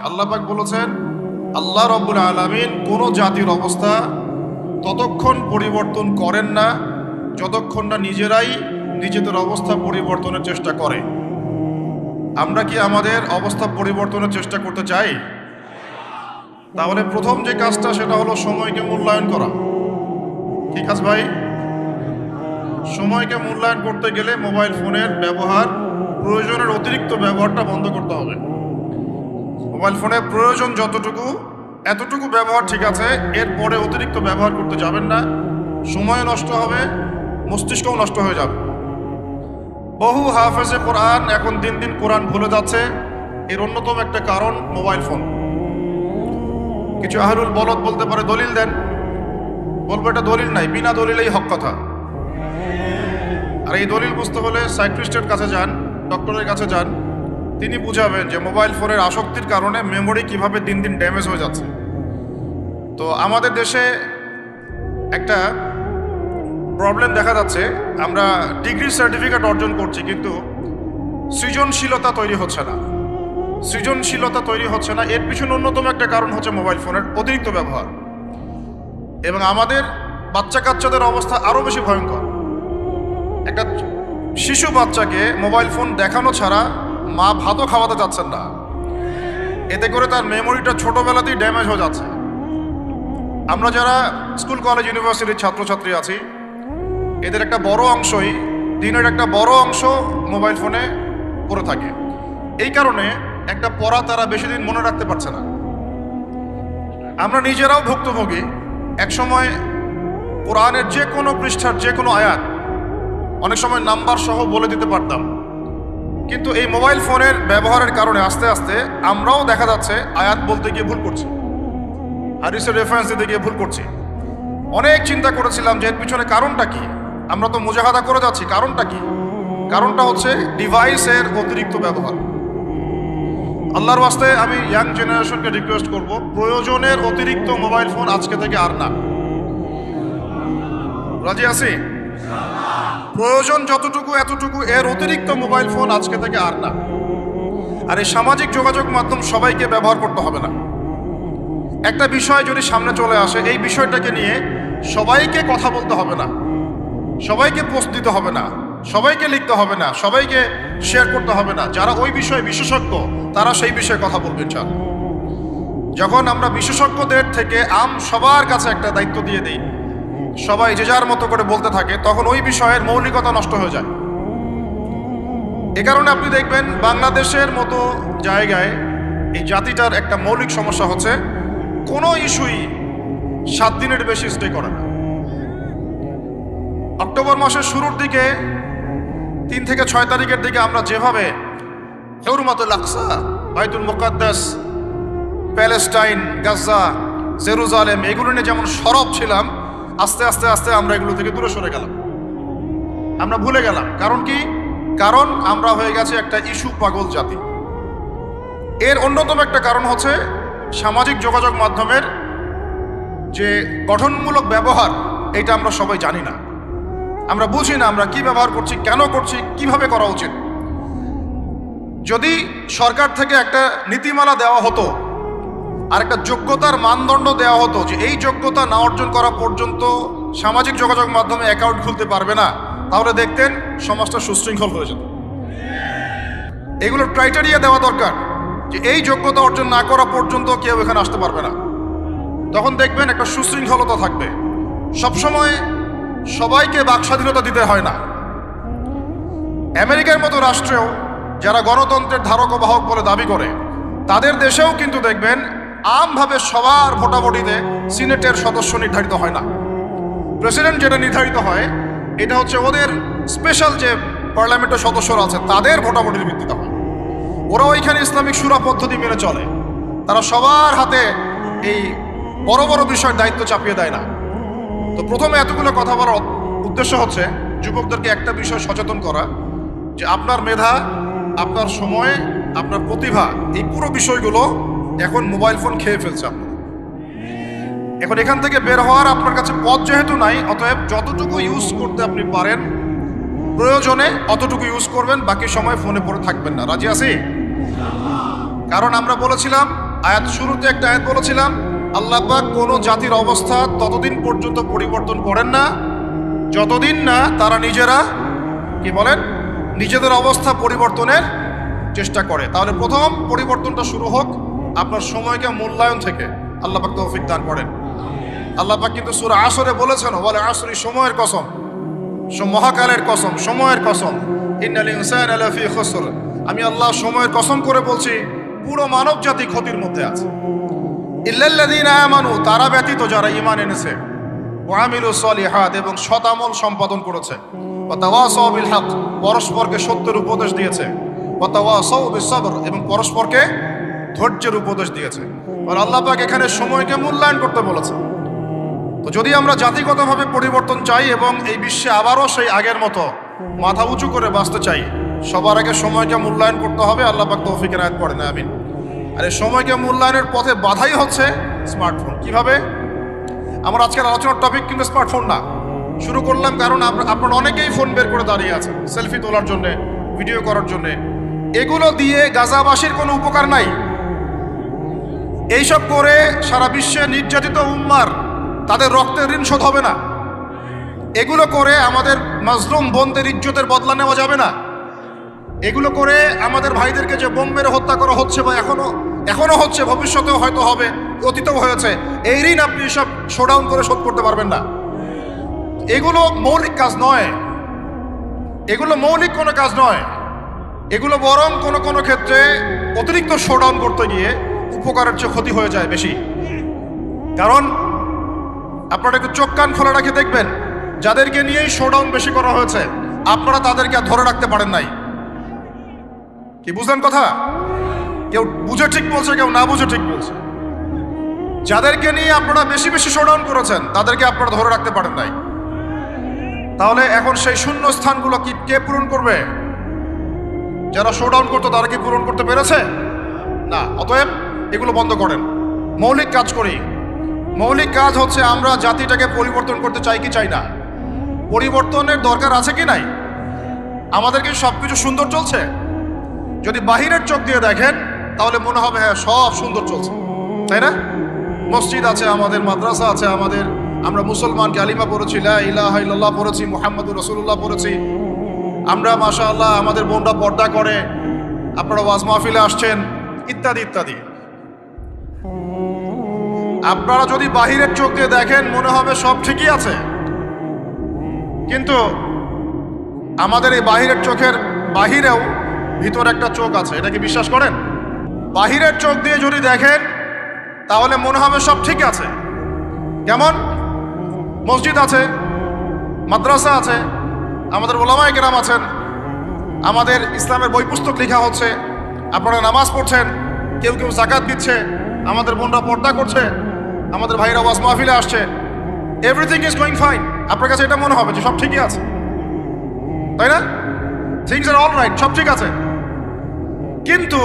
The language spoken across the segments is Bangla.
আল্লাহ পাক বলেছেন, আল্লাহ রাব্বুল আলামিন কোনো জাতির অবস্থা ততক্ষণ পরিবর্তন করেন না যতক্ষণ না নিজেরাই নিজেদের অবস্থা পরিবর্তনের চেষ্টা করে। আমরা কি আমাদের অবস্থা পরিবর্তনের চেষ্টা করতে চাই? তাহলে প্রথম যে কাজটা সেটা হলো সময়কে মূল্যায়ন করা। কি কাজ ভাই? সময়কে মূল্যায়ন করতে গেলে মোবাইল ফোনের ব্যবহার, প্রয়োজনের অতিরিক্ত ব্যবহারটা বন্ধ করতে হবে। মোবাইল ফোনের প্রয়োজন যতটুকু এতটুকু ব্যবহার ঠিক আছে, এরপরে অতিরিক্ত ব্যবহার করতে যাবেন না। সময় নষ্ট হবে, মস্তিষ্কও নষ্ট হয়ে যাবে। বহু হাফেজে কোরআন এখন দিন দিন কোরআন ভুলে যাচ্ছে। এর অন্যতম একটা কারণ মোবাইল ফোন। কিছু আহলুল বলদ বলতে পারে দলিল দেন, বলবো এটা দলিল নাই, বিনা দলিলেই হক কথা। আর এই দলিল বুঝতে হলে সাইকিয়াট্রিস্টের কাছে যান, ডক্টরের কাছে যান, তিনি বুঝাবেন যে মোবাইল ফোনের আসক্তির কারণে মেমোরি কিভাবে দিন দিন ড্যামেজ হয়ে যাচ্ছে। তো আমাদের দেশে একটা প্রবলেম দেখা যাচ্ছে, আমরা ডিগ্রি সার্টিফিকেট অর্জন করছি কিন্তু সৃজনশীলতা তৈরি হচ্ছে না। সৃজনশীলতা তৈরি হচ্ছে না, এর পিছনে অন্যতম একটা কারণ হচ্ছে মোবাইল ফোনের অতিরিক্ত ব্যবহার। এবং আমাদের বাচ্চা কাচ্চাদের অবস্থা আরও বেশি ভয়ঙ্কর। একটা শিশু বাচ্চাকে মোবাইল ফোন দেখানো ছাড়া মা ভাতও খাওয়াতে চাচ্ছেন না। এতে করে তার মেমোরিটা ছোটবেলাতেই ড্যামেজ হয়ে যাচ্ছে। আমরা যারা স্কুল কলেজ ইউনিভার্সিটির ছাত্রছাত্রী আছি, এদের একটা বড় অংশই, দিনের একটা বড় অংশ মোবাইল ফোনে পড়ে থাকে। এই কারণে একটা পড়া তারা বেশি দিন মনে রাখতে পারছে না। আমরা নিজেরাও ভুক্তভোগী। একসময় কোরআনের যে কোনো পৃষ্ঠার যে কোনো আয়াত অনেক সময় নাম্বার সহ বলে দিতে পারতাম, কিন্তু এই মোবাইল ফোনের ব্যবহারের কারণে আস্তে আস্তে আমরাও দেখা যাচ্ছে আয়াত বলতে গিয়ে ভুল করছি, হাদিসের রেফারেন্স দিতে গিয়ে ভুল করছি। অনেক চিন্তা করেছিলাম যে এর পিছনে কারণটা কি। আমরা তো মুজাহাদা করে যাচ্ছি, কারণটা কি? কারণটা হচ্ছে ডিভাইসের অতিরিক্ত ব্যবহার। আল্লাহর ওয়াস্তে আমি ইয়াং জেনারেশনকে রিকোয়েস্ট করব, প্রয়োজনের অতিরিক্ত মোবাইল ফোন আজকে থেকে আর না। রাজি আছি? প্রয়োজন যতটুকু এতটুকু, এর অতিরিক্ত মোবাইল ফোন আজকে থেকে আর না। আর এই সামাজিক যোগাযোগ মাধ্যম সবাইকে ব্যবহার করতে হবে না। একটা বিষয় যদি সামনে চলে আসে, এই বিষয়টাকে নিয়ে সবাইকে কথা বলতে হবে না, সবাইকে পোস্ট দিতে হবে না, সবাইকে লিখতে হবে না, সবাইকে শেয়ার করতে হবে না। যারা ওই বিষয়ে বিশেষজ্ঞ তারা সেই বিষয়ে কথা বলবেন। যখন আমরা বিশেষজ্ঞদের থেকে সবার কাছে একটা দায়িত্ব দিয়ে দিই, সবাই যে যার মতো করে বলতে থাকে, তখন ওই বিষয়ের মৌলিকতা নষ্ট হয়ে যায়। এ কারণে আপনি দেখবেন বাংলাদেশের মতো জায়গায় এই জাতিটার একটা মৌলিক সমস্যা হচ্ছে কোনো ইস্যুই 7 দিনের বেশি স্টে করে না। অক্টোবর মাসের শুরুর দিকে 3 থেকে 6 তারিখের দিকে আমরা যেভাবে হুরমাতুল আকসা, বাইতুল মুকাদ্দাস, প্যালেস্টাইন, গাজা, জেরুজালেম এগুলো নিয়ে যেমন সরব ছিলাম, আস্তে আস্তে আস্তে আমরা এগুলো থেকে দূরে সরে গেলাম, আমরা ভুলে গেলাম। কারণ কি? কারণ আমরা হয়ে গেছে একটা ইস্যু পাগল জাতি। এর অন্যতম একটা কারণ হচ্ছে সামাজিক যোগাযোগ মাধ্যমের যে গঠনমূলক ব্যবহার, এটা আমরা সবাই জানি না, আমরা বুঝি না আমরা কি ব্যবহার করছি, কেন করছি, কিভাবে করা উচিত। যদি সরকার থেকে একটা নীতিমালা দেওয়া হতো আর একটা যোগ্যতার মানদণ্ড দেওয়া হতো যে এই যোগ্যতা না অর্জন করা পর্যন্ত সামাজিক যোগাযোগ মাধ্যমে অ্যাকাউন্ট খুলতে পারবে না, তাহলে দেখতেন সমাজটা সুশৃঙ্খল হয়ে যেত। এগুলোর ক্রাইটেরিয়া দেওয়া দরকার যে এই যোগ্যতা অর্জন না করা পর্যন্ত কেউ এখানে আসতে পারবে না। তখন দেখবেন একটা সুশৃঙ্খলতা থাকবে। সবসময় সবাইকে বাকস্বাধীনতা দিতে হয় না। আমেরিকার মতো রাষ্ট্রেও যারা গণতন্ত্রের ধারক ও বাহক বলে দাবি করে, তাদের দেশেও কিন্তু দেখবেন আমভাবে সবার ভোটাভুটিতে সিনেটের সদস্য নির্ধারিত হয় না। প্রেসিডেন্ট যেটা নির্ধারিত হয়, এটা হচ্ছে ওদের স্পেশাল যে পার্লামেন্টের সদস্যরা আছে তাদের ভোটাভুটির ভিত্তিতে হয়। ওরা ওইখানে ইসলামিক শুরা পদ্ধতি মেনে চলে। তারা সবার হাতে এই বড় বড় বিষয়ের দায়িত্ব চাপিয়ে দেয় না। তো প্রথমে এতগুলো কথা বলার উদ্দেশ্য হচ্ছে যুবকদেরকে একটা বিষয় সচেতন করা, যে আপনার মেধা, আপনার সময়, আপনার প্রতিভা, এই পুরো বিষয়গুলো এখন মোবাইল ফোন খেয়ে ফেলছে আপনার। এখন এখান থেকে বের হওয়ার আপনার কাছে পথ যেহেতু নাই, অতএব যতটুকু ইউজ করতে আপনি পারেন প্রয়োজনে অতটুকু ইউজ করবেন, বাকি সময় ফোনে পড়ে থাকবেন না। রাজি আছি? কারণ আমরা বলেছিলাম আয়াত শুরুতে একটা আয়াত বলেছিলাম, আল্লাহ পাক কোনো জাতির অবস্থা ততদিন পর্যন্ত পরিবর্তন করেন না যতদিন না তারা নিজেরা কি বলেন নিজেদের অবস্থা পরিবর্তনের চেষ্টা করে। তাহলে প্রথম পরিবর্তনটা শুরু হোক আপনার সময়কে মূল্যায়ন থেকে। আল্লাহ পাক তৌফিক দান করেন। আল্লাহ পাক কিন্তু সূরা আসরে বলেছেন, ওয়াল আসরি, সময়ের কসম, মহাকালের কসম, সময়ের কসম, ইন্নাল ইনসানা লাফি খুসর, আমি আল্লাহ সময়ের কসম করে বলছি পুরো মানব জাতি ক্ষতির মধ্যে আছে। ইল্লাল্লাযীনা আমানু, তারা ব্যতীত যারা ঈমান এনেছে, ওয়া আমিলুস সলিহাত, এবং সৎ আমল সম্পাদন করেছে, ওয়া তাওয়াসাউ বিল হক, পরস্পরকে সত্যের উপদেশ দিয়েছে, ওয়া তাওয়াসাউ বিস সবর, এবং পরস্পরকে ধৈর্যের উপদেশ দিয়েছে। আর আল্লাহ পাক এখানে সময়কে মূল্যায়ন করতে বলেছে। তো যদি আমরা জাতিগতভাবে পরিবর্তন চাই এবং এই বিশ্বে আবারও সেই আগের মতো মাথা উঁচু করে বাঁচতে চাই, সবার আগে সময়কে মূল্যায়ন করতে হবে। আল্লাহ পাক তৌফিকের আয়াত পড়েন, আমিন। আর এই সময়কে মূল্যায়নের পথে বাধাই হচ্ছে স্মার্টফোন। কিভাবে? আমার আজকের আলোচনার টপিক কিন্তু স্মার্টফোন না। শুরু করলাম কারণ আপনারা অনেকেই ফোন বের করে দাঁড়িয়ে আছেন সেলফি তোলার জন্যে, ভিডিও করার জন্যে। এগুলো দিয়ে গাজাবাসীর কোনো উপকার নাই। এইসব করে সারা বিশ্বে নির্যাতিত উম্মার তাদের রক্তের ঋণ শোধ হবে না। এগুলো করে আমাদের মাজলুম বোনদের ইজ্জতের বদলা নেওয়া যাবে না। এগুলো করে আমাদের ভাইদেরকে যে বোম মেরে হত্যা করা হচ্ছে বা এখনো হচ্ছে, ভবিষ্যতেও হয়তো হবে, অতীতেও হয়েছে, এই ঋণ আপনি সব শোডাউন করে শোধ করতে পারবেন না। এগুলো মৌলিক কাজ নয়, এগুলো মৌলিক কোনো কাজ নয়। এগুলো বরং কোনো কোনো ক্ষেত্রে অতিরিক্ত শোডাউন করতে গিয়ে উপকারের চেয়ে ক্ষতি হয়ে যায় বেশি। কারণ আপনারা একটু চোখ কান খোলা রাখে দেখবেন, যাদেরকে নিয়েই শোডাউন বেশি করা হয়েছে আপনারা তাদেরকে আর ধরে রাখতে পারেন নাই। কি বুঝলেন কথা? কেউ বুঝে ঠিক বলছে, কেউ না বুঝে ঠিক বলছে। যাদেরকে নিয়ে আপনারা বেশি বেশি শোডাউন করেছেন তাদেরকে আপনারা ধরে রাখতে পারেন নাই। তাহলে এখন সেই শূন্য স্থানগুলো কি কে পূরণ করবে? যারা শোডাউন করতো তারা কি পূরণ করতে পেরেছে? না। অতএব এগুলো বন্ধ করেন, মৌলিক কাজ করি। মৌলিক কাজ হচ্ছে আমরা জাতিটাকে পরিবর্তন করতে চাই কি চাই না? পরিবর্তনের দরকার আছে কি নাই? আমাদের কি সব কিছু সুন্দর চলছে? যদি বাহিরের চোখ দিয়ে দেখেন তাহলে মনে হবে হ্যাঁ সব সুন্দর চলছে, তাই না? মসজিদ আছে আমাদের, মাদ্রাসা আছে আমাদের, আমরা মুসলমান কালিমা পড়েছি, লা ইলাহা ইল্লাল্লাহ পড়েছি, মুহাম্মাদুর রাসূলুল্লাহ পড়েছি, আমরা মাশাআল্লাহ আমাদের বোনরা পর্দা করে, আপনারা ওয়াজ মাহফিলে আসছেন, ইত্যাদি ইত্যাদি। আপনারা যদি বাহিরের চোখ দিয়ে দেখেন মনে হবে সব ঠিকই আছে, কিন্তু আমাদের এই বাহিরের চোখের বাহিরেও ভিতর একটা চোখ আছে। এটা কি বিশ্বাস করেন? বাহিরের চোখ দিয়ে যদি দেখেন তাহলে মনে হবে সব ঠিক আছে। যেমন মসজিদ আছে, মাদ্রাসা আছে, আমাদের ওলামায়ে কেরাম আছেন, আমাদের ইসলামের বই পুস্তক লেখা হচ্ছে, আপনারা নামাজ পড়ছেন, কেউ কেউ যাকাত দিচ্ছে, আমাদের বোনরা পর্দা করছে, আমাদের ভাইরা ওয়াজ মাহফিলে আসছে, এভরিথিং ইজ গোয়িং ফাইন। আপনার কাছে এটা মনে হবে যে সব ঠিকই আছে, তাই না? থিংস আর অল রাইট, সব ঠিক আছে। কিন্তু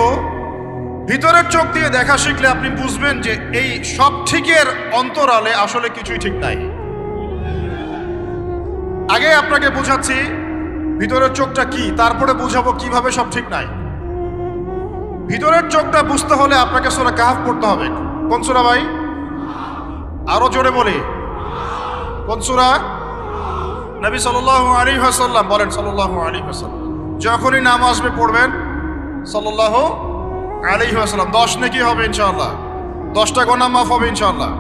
ভিতরের চোখ দিয়ে দেখা শিখলে আপনি বুঝবেন যে এই সব ঠিকের অন্তরালে আসলে কিছুই ঠিক নাই। আগে আপনাকে বোঝাচ্ছি ভিতরের চোখটা কি, তারপরে বুঝাবো কিভাবে সব ঠিক নাই। ভিতরের চোখটা বুঝতে হলে আপনাকে সূরা কাহফ পড়তে হবে। কোন সূরা ভাই? আরো জোরে বলি, কোন সূরা? নবী সাল্লাল্লাহু আলাইহি ওয়াসাল্লাম বলেন, সাল্লাল্লাহু আলাইহি ওয়াসাল্লাম যখনই নাম আসবে পড়বেন সাল্লাল্লাহু আলাইহি ওয়াসাল্লাম, 10 নেকি হবে ইনশাআল্লাহ, 10টা গুনাহ মাফ হবে ইনশাআল্লাহ,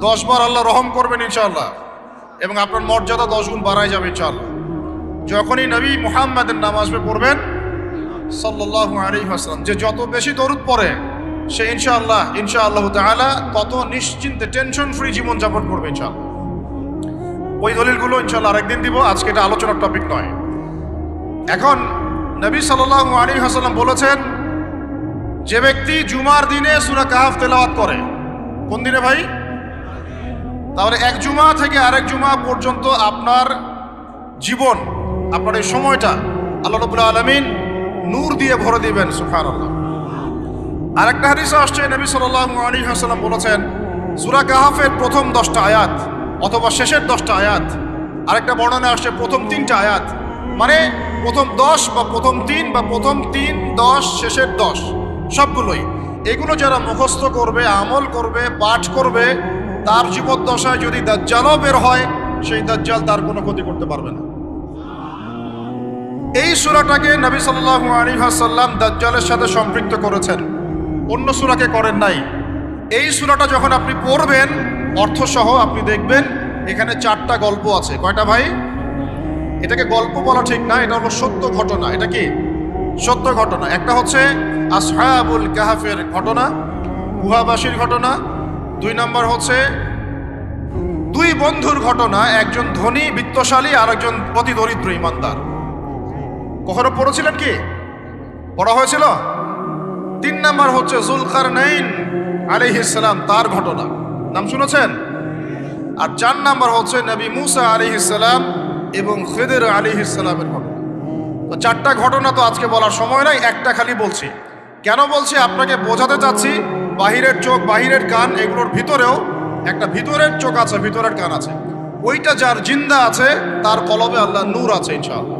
10 বার আল্লাহ রহম করবেন ইনশাআল্লাহ, এবং আপনার মর্যাদা 10 গুণ বাড়ায় যাবে ইনশাআল্লাহ। যখনই নবী মুহাম্মাদের নাম আসবে পড়বেন সাল্লাল্লাহু আলাইহি ওয়াসাল্লাম, যে যত বেশি দরুদ পড়ে সে ইনশাআল্লাহ তাআলা তত নিশ্চিন্তে টেনশন ফ্রি জীবন যাপন করবে ইনশাআল্লাহ। ওই দলিলগুলো ইনশাআল্লাহ আরেকদিন দিব, আজকে এটা আলোচনার টপিক নয়। এখন নবী সাল্লাল্লাহু আলাইহি ওয়াসাল্লাম বলেছেন, যে ব্যক্তি জুমার দিনে সূরা কাহফ তেলাওয়াত করে, কোন দিনে ভাই? তাহলে এক জুমা থেকে আরেক জুমা পর্যন্ত আপনার জীবন, আপনার এই সময়টা আল্লাহ রাব্বুল আলামিন নূর দিয়ে ভরে দিবেন। সুবহানাল্লাহ। আরেকটা হাদিসে আসছে নবী সাল্লাল্লাহু আলাইহি ওয়াসাল্লাম বলেছেন, সূরা কাহফের প্রথম 10টা আয়াত অথবা শেষের 10টা আয়াত, আরেকটা বর্ণনা আসছে প্রথম 3টা আয়াত, মানে প্রথম 10 বা প্রথম 3 বা প্রথম 3, 10, শেষের 10, সবগুলোই এগুলো যারা মুখস্থ করবে, আমল করবে, পাঠ করবে, তার জীবদ্দশায় যদি দাজ্জালও বের হয়, সেই দাজ্জাল তার কোনো ক্ষতি করতে পারবে না। এই সূরাটাকে নবী সাল্লাল্লাহু আলাইহি ওয়াসাল্লাম দাজ্জালের সাথে সম্পৃক্ত করেছেন, অন্য সূরাকে করেন নাই। এই সূরাটা যখন আপনি পড়বেন অর্থসহ, আপনি দেখবেন এখানে 4টা গল্প আছে। কয়টা ভাই? এটাকে গল্প বলা ঠিক না, এটা হলো সত্য ঘটনা। এটা কি সত্য ঘটনা? একটা হচ্ছে আসহাবুল কাহফের ঘটনা, গুহাবাসীর ঘটনা। 2 নম্বর হচ্ছে 2 বন্ধুর ঘটনা, একজন ধনী বিত্তশালী আর একজন অতি দরিদ্র ইমানদার। কখনো পড়েছিলেন কি? পড়া হয়েছিল? 3 নম্বর হচ্ছে যুলকারনাইন আলাইহিস সালাম, তার ঘটনা, নাম শুনেছেন? আর 4 নম্বর হচ্ছে নবী মুসা আলাইহিস সালাম এবং খিদর আলাইহিস সালামের ঘটনা। তো 4টা ঘটনা তো আজকে বলার সময় নাই, একটা খালি বলছি। কেন বলছি? আপনাকে বোঝাতে চাচ্ছি বাহিরের চোখ, বাহিরের কান, এগুলোর ভিতরেও একটা ভিতরের চোখ আছে, ভিতরের কান আছে। ওইটা যার জিন্দা আছে তার কলবে আল্লাহ নূর আছে ইনশাআল্লাহ।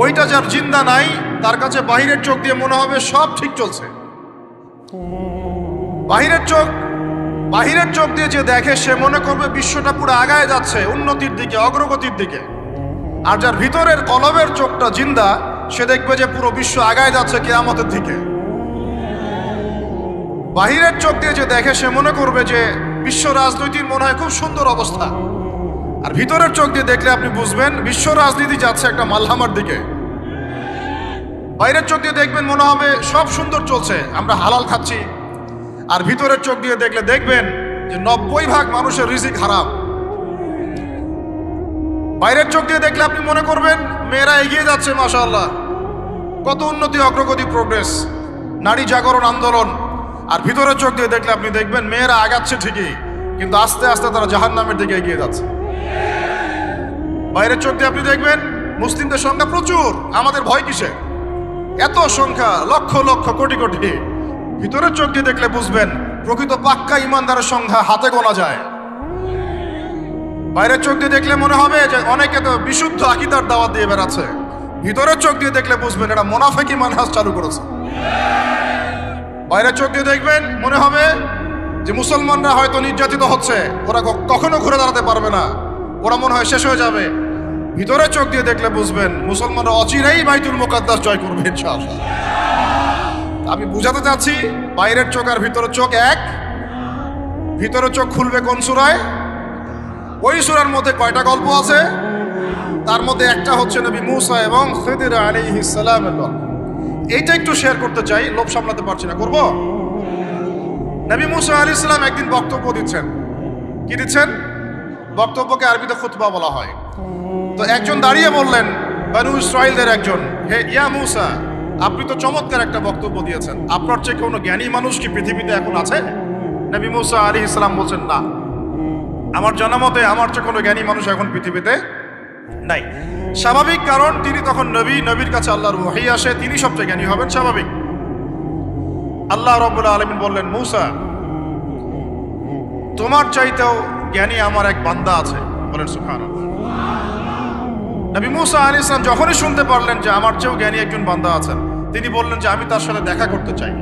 ওইটা যার জিন্দা নাই, তার কাছে বাহিরের চোখ দিয়ে মনে হবে সব ঠিক চলছে। বাহিরের চোখ দিয়ে যে দেখে সে মনে করবে বিশ্বটা পুরো আগায় যাচ্ছে, উন্নতির দিকে, অগ্রগতির দিকে। আর যার ভিতরের কলবের চোখটা জিন্দা, সে দেখবে যে পুরো বিশ্ব আগায় যাচ্ছে কিয়ামতের দিকে। বাহিরের চোখ দিয়ে যে দেখে সে মনে করবে যে বিশ্ব রাজনীতির মনে হয় খুব সুন্দর অবস্থা। আর ভিতরের চোখ দিয়ে দেখলে আপনি বুঝবেন বিশ্ব রাজনীতি যাচ্ছে একটা মালহামার দিকে। বাইরের চোখ দিয়ে দেখবেন মনে হবে সব সুন্দর চলছে, আমরা হালাল খাচ্ছি। আর ভিতরের চোখ দিয়ে দেখলে দেখবেন যে 90% মানুষের রিজিক হারাম। বাইরের চোখ দিয়ে দেখলে আপনি মনে করবেন মেয়েরা এগিয়ে যাচ্ছে, মাশাআল্লাহ, কত উন্নতি, অগ্রগতি, প্রোগ্রেস, নারী জাগরণ আন্দোলন। আর ভিতরের চোখ দিয়ে দেখলে আপনি দেখবেন মেয়েরা আগাচ্ছে ঠিকই, কিন্তু আস্তে আস্তে তারা জাহান্নামের দিকে এগিয়ে যাচ্ছে। বাইরের চোখ দিয়ে আপনি দেখবেন মুসলিমদের সংখ্যা প্রচুর, আমাদের ভয় কিসে, এত সংখ্যা, লক্ষ লক্ষ, কোটি কোটি। ভিতরের চোখ দিয়ে দেখলে বুঝবেন প্রকৃত পাক্কা ইমানদারের সংখ্যা হাতে গোনা যায়। বাইরের চোখ দিয়ে দেখলে মনে হবে যে অনেকে তো বিশুদ্ধ আকীদার দাওয়াত দিয়ে বেড়াচ্ছে। ভিতরের চোখ দিয়ে দেখলে বুঝবেন এটা মুনাফিকি মানহাজ চালু করেছে। বাইরের চোখ দিয়ে দেখবেন মনে হবে যে মুসলমানরা হয়তো নির্যাতিত হচ্ছে, ওরা কখনো ঘুরে দাঁড়াতে পারবে না, ওরা মনে হয় শেষ হয়ে যাবে। ভিতরের চোখ দিয়ে দেখলে বুঝবেন মুসলমানরা অচিরেই বাইতুল মুকাদ্দাস জয় করবে ইনশাআল্লাহ। আমি বুঝাতে চাচ্ছি বাইরের চোখ আর ভিতরের চোখ এক। ভিতরের চোখ খুলবে কোন সূরায়? ওই সূরার মধ্যে কয়টা গল্প আছে? তার মধ্যে একটা হচ্ছে নবী মুসা এবং খিদর আলাইহিস সালামের গল্প। এইটা একটু শেয়ার করতে চাই, লোভ সামলাতে পারছি না, করব। নবী মুসা আলাইহিস সালাম একদিন বক্তব্য দিচ্ছেন। কি দিচ্ছেন? বক্তব্যকে আরবিতে খুতবা বলা হয়। তো একজন দাঁড়িয়ে বললেন, বনু ইসরাইলদের একজন, হে ইয়া মুসা, আপনি তো চমৎকার একটা বক্তব্য দিয়েছেন, আপনার চেয়ে কোনো জ্ঞানী মানুষ কি পৃথিবীতে এখন আছে? নবী মুসা আলাইহিস সালাম বলছেন, না, আমার জানা মতে আমার চেয়ে কোনো জ্ঞানী মানুষ এখন পৃথিবীতে নাই। স্বাভাবিক, কারণ তিনি তখন নবী, নবীর কাছে আল্লাহর ওহী আসে, তিনি সবচেয়ে জ্ঞানী হবেন, স্বাভাবিক। আল্লাহ রাব্বুল আলামিন বললেন, মুসা, তোমার চাইতেও জ্ঞানী আমার এক বান্দা আছে। বলেন সুবহানাল্লাহ। নবী মুসা আলাইহিস সালাম যখনই শুনতে পারলেন যে আমার চেয়েও জ্ঞানী একজন বান্দা আছেন, তিনি বললেন যে আমি তার সাথে দেখা করতে চাই,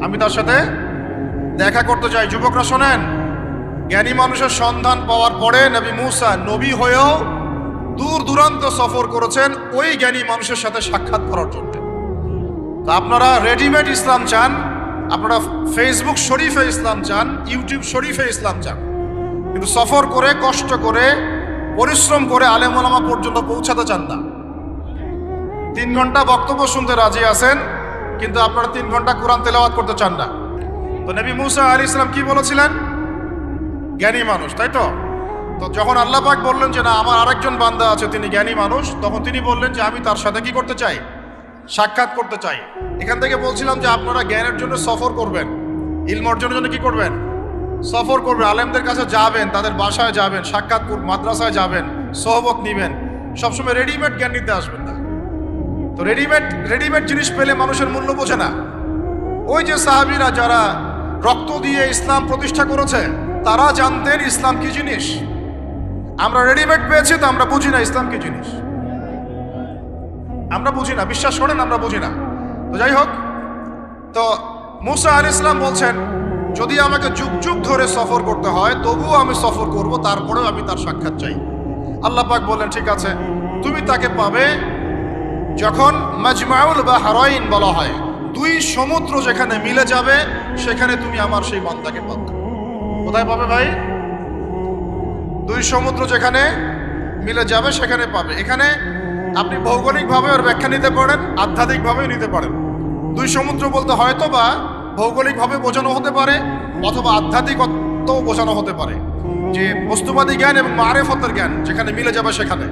আমি তার সাথে দেখা করতে চাই। যুবকরা শোনেন, জ্ঞানী মানুষের সন্ধান পাওয়ার পরে নবী মুসা নবী হয়েও দূর দূরান্ত সফর করেছেন ওই জ্ঞানী মানুষের সাথে সাক্ষাৎ করার জন্য। তা আপনারা রেডিমেড ইসলাম চান, আপনারা ফেসবুক শরীফে ইসলাম চান, ইউটিউব শরীফে ইসলাম চান, কিন্তু সফর করে, কষ্ট করে, পরিশ্রম করে আলেম ওলামা পর্যন্ত পৌঁছাতে চান না। 3 ঘন্টা বক্তব্য শুনতে রাজি আছেন, কিন্তু আপনারা 3 ঘন্টা কোরআন তেলাওয়াত করতে চান না। তো নবী মুসা আলাইহিস সালাম কি বলেছিলেন? জ্ঞানী মানুষ, তাই তো? তো যখন আল্লাহ পাক বললেন যে না, আমার আরেকজন বান্দা আছে, তিনি জ্ঞানী মানুষ, তখন তিনি বললেন যে আমি তার সাথে কি করতে চাই? সাক্ষাৎ করতে চাই। এখান থেকে বলছিলাম যে আপনারা জ্ঞানের জন্য সফর করবেন, ইলম অর্জনের জন্য কি করবেন? সফর করবেন, আলেমদের কাছে যাবেন, তাদের বাসায় যাবেন, সাক্ষাৎ মাদ্রাসায় যাবেন, সোহবত নিবেন। সবসময় রেডিমেড জ্ঞান নিতে আসবেন না। তো রেডিমেড জিনিস পেলে মানুষের মূল্য বোঝে না। ওই যে সাহাবীরা যারা রক্ত দিয়ে ইসলাম প্রতিষ্ঠা করেছে, তারা জানতেন ইসলাম কি জিনিস। আমরা রেডিমেড পেয়েছি, তো আমরা বুঝি না ইসলাম কি জিনিস, আমরা বুঝি না, বিশ্বাস করেন আমরা বুঝি না। তো যাই হোক, তো মুসা আলাইহিস সালাম বলছেন, যদি আমাকে যুগ যুগ ধরে সফর করতে হয় তবুও আমি সফর করব, তারপরেও আমি তার সাক্ষাৎ চাই। আল্লাহ পাক বললেন, ঠিক আছে, তুমি তাকে পাবে যখন মাজমাউল বাহরাইন বলা হয়, দুই সমুদ্র যেখানে মিলে যাবে সেখানে তুমি আমার সেই বান্দাকে পাবে। কোথায় পাবে ভাই? দুই সমুদ্র যেখানে মিলে যাবে সেখানে পাবে। এখানে আপনি ভৌগোলিকভাবে ওর ব্যাখ্যা নিতে পারেন, আধ্যাত্মিকভাবেও নিতে পারেন। দুই সমুদ্র বলতে হয়তো বা ভৌগোলিকভাবে বোঝানো হতে পারে অথবা আধ্যাত্মিকতাও বোঝানো হতে পারে, যে বস্তুবাদী জ্ঞান এবং মারেফতের জ্ঞান যেখানে মিলে যাবে সেখানে।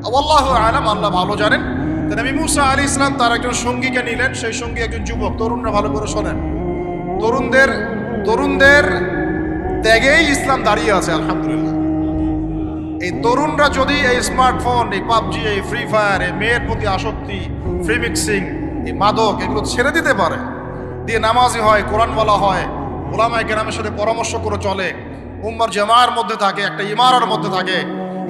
আল্লাহু আ'লাম, আল্লাহ ভালো জানেন। নবী মুসা আলাইহিস সালাম তার একজন সঙ্গীকে নিলেন, সেই সঙ্গী একজন যুবক। তরুণরা ভালো করে শোনেন, তরুণদের ত্যাগেই ইসলাম দাঁড়িয়ে আছে, আলহামদুলিল্লাহ। এই তরুণরা যদি এই স্মার্টফোন, এই পাবজি, এই ফ্রি ফায়ার, এই মেয়ের প্রতি আসক্তি, ফ্রি মিক্সিং, এই মাদক, এগুলো ছেড়ে দিতে পারে, দিয়ে নামাজি হয়, কোরআন বলা হয়, ওলামায়ে কেরামের সাথে পরামর্শ করে চলে, উম্মার জামার মধ্যে থাকে, একটা ইমারার মধ্যে থাকে,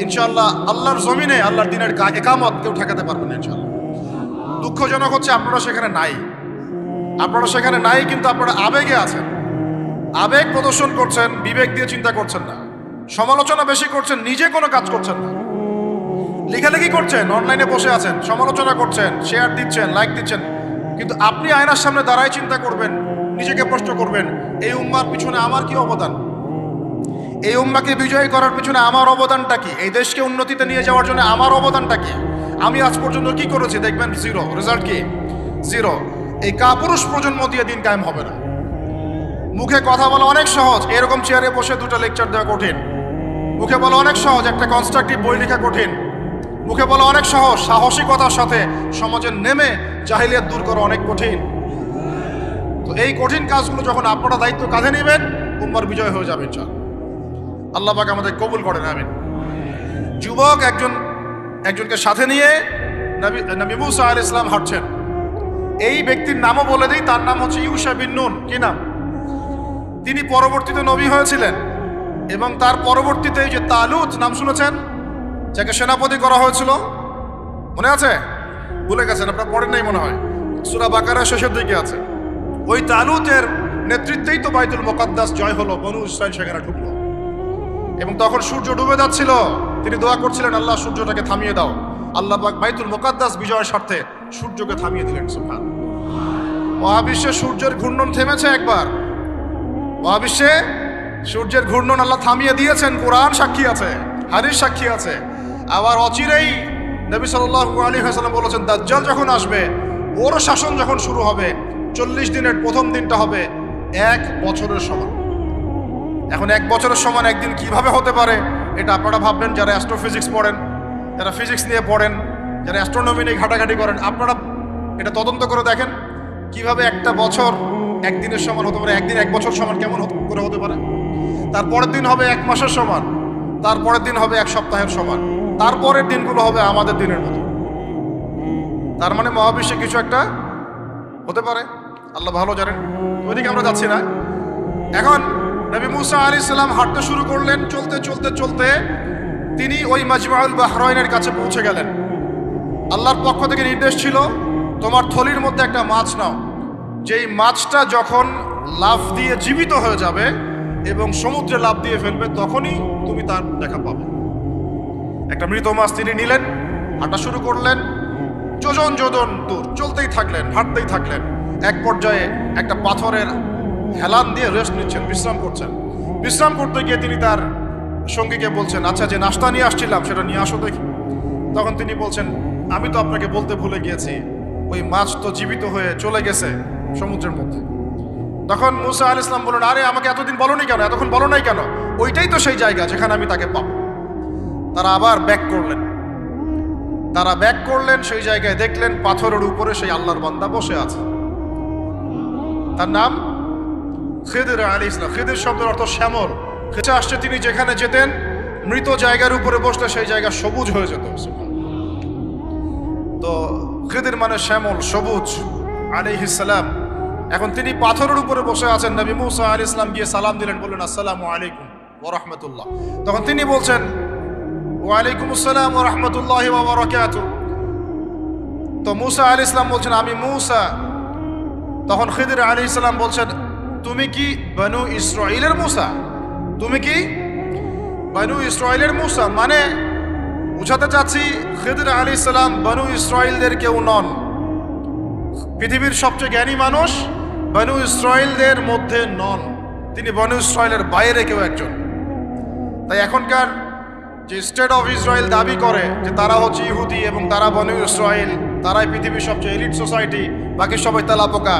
ইনশাআল্লাহ আল্লাহর জমিনে আল্লাহর দ্বীনের একামত কেউ ঠেকাতে পারবে না ইনশাআল্লাহ। দুঃখজনক হচ্ছে আপনারা সেখানে নাই, কিন্তু আপনারা আবেগে আছেন, আবেগ প্রদর্শন করছেন, বিবেক দিয়ে চিন্তা করছেন না, সমালোচনা বেশি করছেন, নিজে কোনো কাজ করছেন না, লেখালেখি করছেন, অনলাইনে বসে আছেন, সমালোচনা করছেন, শেয়ার দিচ্ছেন, লাইক দিচ্ছেন, কিন্তু আপনি আয়নার সামনে দাঁড়ায় চিন্তা করবেন, নিজেকে প্রশ্ন করবেন, এই উম্মার পিছনে আমার কি অবদান? এই উম্মাকে বিজয়ী করার পিছনে আমার অবদানটা কি? এই দেশকে উন্নতিতে নিয়ে যাওয়ার জন্য আমার অবদানটা কি? আমি আজ পর্যন্ত কি করেছি? দেখবেন জিরো। রেজাল্ট কি? জিরো। এই কাপুরুষ প্রজন্ম দিয়ে দিন কায়েম হবে না। মুখে কথা বলা অনেক সহজ, এরকম চেয়ারে বসে দুটো লেকচার দেওয়া কঠিন। মুখে বলা অনেক সহজ, একটা কনস্ট্রাকটিভ বই লেখা কঠিন। মুখে বলা অনেক সহজ, সাহসিকতার সাথে সমাজে নেমে জাহিলিয়াত দূর করা অনেক কঠিন। তো এই কঠিন কাজগুলো যখন আপনারা দায়িত্ব কাঁধে নেবেন, উম্মার বিজয় হয়ে যাবে ইনশাআল্লাহ। আল্লাহ পাক আমাদের কবুল করেন, আমিন। যুবক একজনকে সাথে নিয়ে নবী মুসা আলাইহিস সালাম হাঁটছেন। এই ব্যক্তির নামও বলে দিই, তার নাম হচ্ছে ইউশা বিন নুন। কি নাম? তিনি পরবর্তীতে নবী হয়েছিলেন, এবং তার পরবর্তীতে যে তালুত নাম শুনেছেন, যাকে সেনাপতি করা হয়েছিল, মনে আছে? ভুলে গেছেন, আপনারা পড়েন নাই মনে হয়, সূরা বাকারার শেষের দিকে আছে। ওই তালুতের নেতৃত্বেই তো বাইতুল মুকাদ্দাস জয় হলো, বনু ইসরাইল সেখানে ঢুকলো, এবং তখন সূর্য ডুবে যাচ্ছিল। তিনি দোয়া করছিলেন, আল্লাহ সূর্যটাকে থামিয়ে দাও। আল্লাহ পাক বাইতুল মুকাদ্দাস বিজয়ের স্বার্থে সূর্যকে থামিয়ে দিলেন। সুবহান। মহাবিশ্বে সূর্যের ঘূর্ণন থেমেছে একবার, মহাবিশ্বে সূর্যের ঘূর্ণন আল্লাহ থামিয়ে দিয়েছেন। কোরআন সাক্ষী আছে, হাদিস সাক্ষী আছে। আবার অচিরেই নবী সাল্লাল্লাহু আলাইহি ওয়াসাল্লাম বলেছেন, দাজ্জাল যখন আসবে, ওর শাসন যখন শুরু হবে, 40 দিনের প্রথম দিনটা হবে 1 বছরের সমান। এখন 1 বছরের সমান একদিন কিভাবে হতে পারে, এটা আপনারা ভাববেন যারা অ্যাস্ট্রোফিজিক্স পড়েন, যারা ফিজিক্স নিয়ে পড়েন, যারা অ্যাস্ট্রোনমি নিয়ে ঘাটাঘাটি করেন, আপনারা এটা তদন্ত করে দেখেন কিভাবে একটা বছর একদিনের সমান হতে পারে, একদিন 1 বছর সমান কেমন করে হতে পারে। তারপরের দিন হবে 1 মাসের সমান, তারপরের দিন হবে 1 সপ্তাহের সমান, তারপরের দিনগুলো হবে আমাদের দিনের মতো। তার মানে মহাবিশ্বে কিছু একটা হতে পারে, আল্লাহ ভালো জানেন। ওইদিকে আমরা যাচ্ছি না। এখন নবী মুসা আলাইহিস সালাম হাঁটতে শুরু করলেন। চলতে চলতে চলতে তিনি ওই মাজমাউল বাহরাইনের কাছে পৌঁছে গেলেন। আল্লাহর পক্ষ থেকে নির্দেশ ছিল, তোমার থলির মধ্যে একটা মাছ নাও, যেই মাছটা যখন লাফ দিয়ে জীবিত হয়ে যাবে এবং সমুদ্রে লাফ দিয়ে ফেলবে, তখনই তুমি তার দেখা পাবে। একটা মৃত মাছ তিনি নিলেন, হাঁটা শুরু করলেন। যোজন যোজন দূর চলতেই থাকলেন, হাঁটতেই থাকলেন। এক পর্যায়ে একটা পাথরের হেলান দিয়ে রেস্ট নিচ্ছেন, বিশ্রাম করছেন। বিশ্রাম করতে গিয়ে তিনি তার সঙ্গীকে বলছেন, আচ্ছা, যে নাস্তা নিয়ে আসছিলাম সেটা নিয়ে আসো দেখি। তখন তিনি বলছেন, আমি তো আপনাকে বলতে ভুলে গিয়েছি, ওই মাছ তো জীবিত হয়ে চলে গেছে সমুদ্রের মধ্যে। তখন মুসা আলাইহিস সালাম বললেন, আরে আমাকে এতদিন বলোনি কেন, এতক্ষণ বলো নাই কেন? ওইটাই তো সেই জায়গা যেখানে আমি তাকে পাবো। তারা আবার ব্যাক করলেন, সেই জায়গায় দেখলেন পাথরের উপরে সেই আল্লাহর বান্দা বসে আছে। তার নাম খিদির আলাইহিস সালাম। খিদির শব্দের অর্থ শ্যামল। খেঁচে আসছে, তিনি যেখানে যেতেন মৃত জায়গার উপরে বসলে সেই জায়গা সবুজ হয়ে যেত। তো খিদির মানে শ্যামল, সবুজ আলাইহিস সালাম। এখন তিনি পাথরের উপরে বসে আছেন। নবী মুসা আলাইহিস সালাম গিয়ে সালাম দিলেন, বললেন, আসসালামু আলাইকুম ওয়া রাহমাতুল্লাহ। তখন তিনি বলছেন, ওয়া আলাইকুম আসসালাম ওয়া রাহমাতুল্লাহি ওয়া বারাকাতুহু। তো মুসা আলাইহিস সালাম বলছেন, আমি মুসা, তখন খিদির আলাইহিস সালাম বলছেন, তুমি কি বনু ইসরাইলের মূসা? তুমি কি বনু ইসরাইলের মূসা? মানে বুঝাতে চাচ্ছি খিদির আলাইহিস সালাম বনু ইসরাইলদের কেউ নন। পৃথিবীর সবচেয়ে জ্ঞানী মানুষ বনু ইসরাইলদের মধ্যে নন, তিনি বনু ইসরাইলের বাইরে কেউ একজন। তাই এখনকার যে স্টেট অফ ইসরায়েল দাবি করে যে তারা হচ্ছে ইহুদি এবং তারা বনু ইসরায়েল, তারাই পৃথিবীর সবচেয়ে এলিট সোসাইটি, বাকি সবাই তেলাপোকা,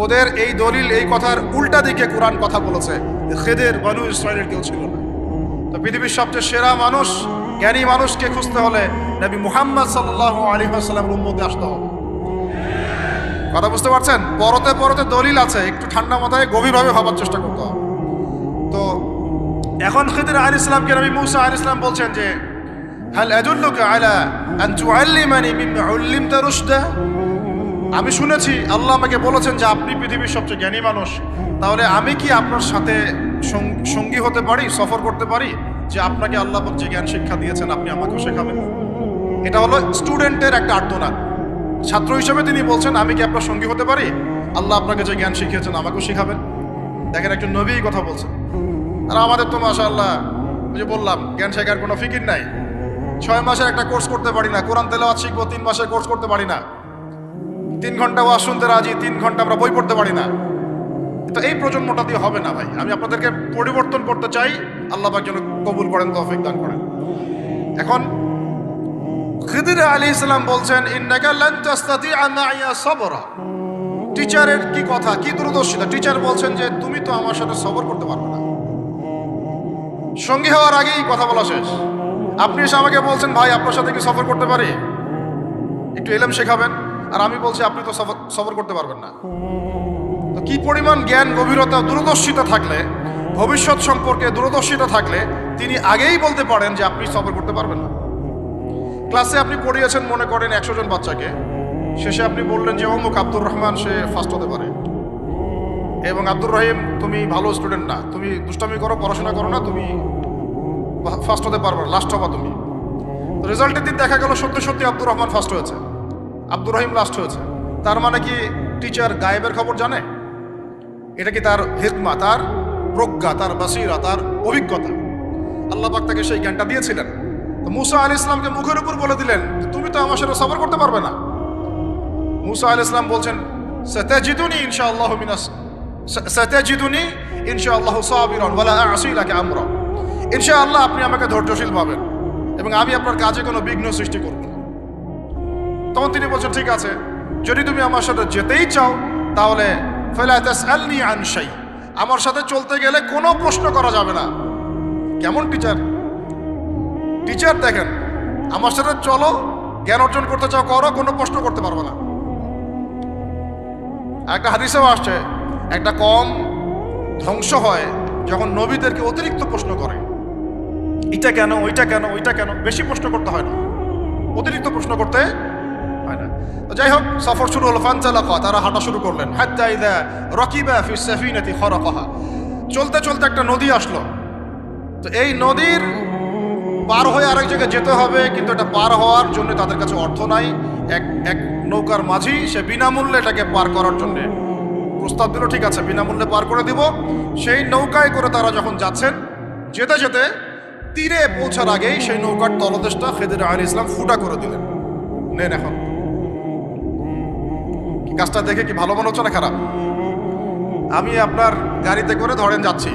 ওদের এই দলিল, এই কথার উল্টা দিকে কোরআন কথা বলেছে যে খিদির বনু ইসরায়েলের কেউ ছিল না। তো পৃথিবীর সবচেয়ে সেরা মানুষ, জ্ঞানী মানুষকে খুঁজতে হলে নবী মুহাম্মদ সাল্লাল্লাহু আলাইহি ওয়াসাল্লামের উম্মতে আসতে হবে। কথা বুঝতে পারছেন? পরতে পরতে দলিল আছে, একটু ঠান্ডা মাথায় গভীরভাবে ভাবার চেষ্টা করতে হবে। তো এখন খিদির আলাইহিস সালামকে নবী মুসা আলাইহিস সালাম বলছেন যে হাল আদুল্লুকা আলা আন তুআল্লিমানি মিম্মা উল্লিমতা রুশদা। আমি শুনেছি আল্লাহ আমাকে বলেছেন যে আপনি পৃথিবীর সবচেয়ে জ্ঞানী মানুষ, তাহলে আমি কি আপনার সাথে সঙ্গী হতে পারি, সফর করতে পারি, যে আপনাকে আল্লাহ যে জ্ঞান শিক্ষা দিয়েছেন আপনি আমাকেও শেখাবেন? এটা হলো স্টুডেন্টের একটা আর্তনাদ। ছাত্র হিসেবে তিনি বলছেন আমি কি আপনার সঙ্গী হতে পারি, আল্লাহ আপনাকে যে জ্ঞান শিখিয়েছেন আমাকেও শিখাবেন। দেখেন একজন নবী কথা বলছেন। আর আমাদের তো মাশাআল্লাহ, ওই যে বললাম, জ্ঞান শেখার কোনো ফিকির নাই। 6 মাসের একটা কোর্স করতে পারি না, কোরআন তেলাওয়াত শিখবো 3 মাসের কোর্স করতে পারি না, 3 ঘন্টা ওয়াজ শুনতে রাজি, 3 ঘন্টা আমরা বই পড়তে পারি না। তো এই প্রজন্মটা দিয়ে হবে না ভাই। আমি আপনাদেরকে পরিবর্তন করতে চাই, আল্লাহ পাক যেন কবুল করেন, তৌফিক দান করেন। এখন খিদির আলাইহিস সালাম বলছেন ইন্নাকা লান তাস্তাতিআ মাইয়া সাবরা। টিচারের কি কথা, কি দূরদর্শিতা! টিচার বলছেন যে তুমি তো আমার সাথে সবর করতে পারবে না। সঙ্গী হওয়ার আগেই কথা বলা শেষ। আপনি এসে আমাকে বলছেন ভাই আপনার সাথে কি সফর করতে পারি, একটু এলেম শেখাবেন, আর আমি বলছি আপনি তো সফর করতে পারবেন না। তো কি পরিমাণ জ্ঞান, গভীরতা, দূরদর্শিতা থাকলে, ভবিষ্যৎ সম্পর্কে দূরদর্শিতা থাকলে তিনি আগেই বলতে পারেন যে আপনি সফর করতে পারবেন না। ক্লাসে আপনি পড়িয়েছেন মনে করেন 100 জন বাচ্চাকে, শেষে আপনি বললেন যে অমুক আব্দুর রহমান সে ফার্স্ট হতে পারে, এবং আব্দুর রহিম তুমি ভালো স্টুডেন্ট না, তুমি দুষ্টামি করো, পড়াশোনা করো না, তুমি ফার্স্ট হতে পারবে না, লাস্ট হবা তুমি। রেজাল্টের দিন দেখা গেল সত্যি সত্যি আব্দুর রহমান ফার্স্ট হয়েছে, আব্দুর রহিম লাস্ট হয়েছে। তার মানে কি টিচার গায়েবের খবর জানে? এটা কি তার হিকমা, তার প্রজ্ঞা, তার বাসিরা, তার অভিজ্ঞতা? আল্লাহ পাক তাকে সেই জ্ঞানটা দিয়েছিলেন। তো মুসা আলাইহিস সালামকে মুখের উপর বলে দিলেন তুমি তো আমার সাথে সফর করতে পারবে না। মুসা আলাইহিস সালাম বলছেন সাতাজিদুনি ইনশাআল্লাহু সাতাজিদুনি ইনশাআল্লাহু সাবিরান ওয়ালা আ'সি লাকা আমরা। ইনশাআল্লাহ আপনি আমাকে ধৈর্যশীল পাবেন এবং আমি আপনার কাজে কোনো বিঘ্ন সৃষ্টি করব না। তখন তিনি বলছেন ঠিক আছে, যদি তুমি আমার সাথে যেতেই চাও তাহলে ফালা তাসআলনি আন শাই, আমার সাথে চলতে গেলে কোনো প্রশ্ন করা যাবে না। কেমন টিচার! টিচার দেখেন, আমার সাথে চলো, জ্ঞান অর্জন করতে চাও করো, কোনো প্রশ্ন করতে পারবে না। একটা হাদিসেও আসছে একটা কম ধ্বংস হয় যখন নবীদেরকে অতিরিক্ত প্রশ্ন করে, এটা কেন, ওইটা কেন, ওইটা কেন। বেশি প্রশ্ন করতে হয় না, অতিরিক্ত প্রশ্ন করতে হয় না। তো যাই হোক, সফর শুরু হলো। ফানতালাকা, তারা হাঁটা শুরু করলেন। হাত্তা ইযা রাকিবা ফি সাফিনাতি খারাকাহা, চলতে চলতে একটা নদী আসলো। তো এই নদীর পার হয়ে আরেক জায়গায় যেতে হবে, কিন্তু এটা পার হওয়ার জন্য তাদের কাছে অর্থ নাই। এক নৌকার মাঝি সে বিনামূল্যে এটাকে পার করার জন্য প্রস্তাব দিল, ঠিক আছে বিনামূল্যে পার করে দিব। সেই নৌকায় করে তারা যখন যাচ্ছেন, যেতে যেতে তীরে পৌঁছার আগেই সেই নৌকার তলদেশটা খিদির আলাইহিস সালাম ফুটা করে দিলেন। নেন এখন। কাজটা দেখে কি ভালো মনে হচ্ছে না খারাপ? আমি আপনার গাড়িতে করে ধরেন যাচ্ছি,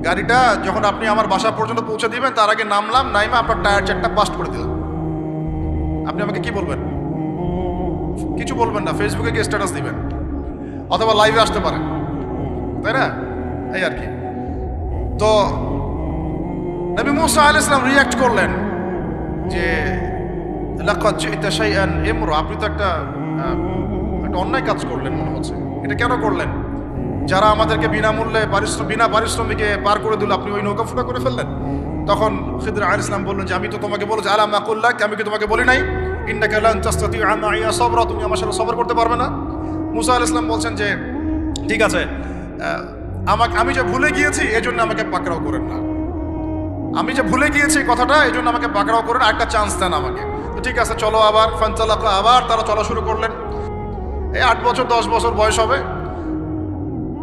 গাড়িটা যখন আপনি আমার বাসা পর্যন্ত পৌঁছে দিবেন তার আগে নামলাম, নাইমা আপনার টায়ার চারটা বাস্ট করে দিলাম, আপনি আমাকে কি বলবেন? কিছু বলবেন না, ফেসবুকে গিয়ে স্ট্যাটাস দিবেন অথবা লাইভে আসতে পারেন, তাই না? এই আর কি। তো নবী মুসা আলাইহিস সালাম রিঅ্যাক্ট করলেন যে লাকাদ জি'তা শাইআন ইমরা, আপনি তো একটা অন্যায় কাজ করলেন মনে হচ্ছে। এটা কেন করলেন? যারা আমাদেরকে বিনামূল্যে বিনা পারিশ্রমিকে পার করে দিল, আপনি ওই নৌকা ফুটা করে ফেললেন। তখন খিদির আলাইহিস সালাম বললেন যে আমি তো তোমাকে বলেছি, আলাম আকুল্লাক, আমি কি তোমাকে বলি নাই ইন্নাকা লান তাসতাতিআ মাইয়া সাবরা, তুমি আমার সাথে সবর করতে পারবে না? মুসা আলাইহিস সালাম বলছেন যে ঠিক আছে, আমি যে ভুলে গিয়েছি এজন্য আমাকে পাকড়াও করেন না, আমি যে ভুলে গিয়েছি কথাটা এজন্য আমাকে পাকড়াও করেন, একটা চান্স দেন আমাকে। তো ঠিক আছে চলো আবার। ফানতালাকা, আবার তারা চলা শুরু করলেন। এই 8 বছর 10 বছর বয়স হবে,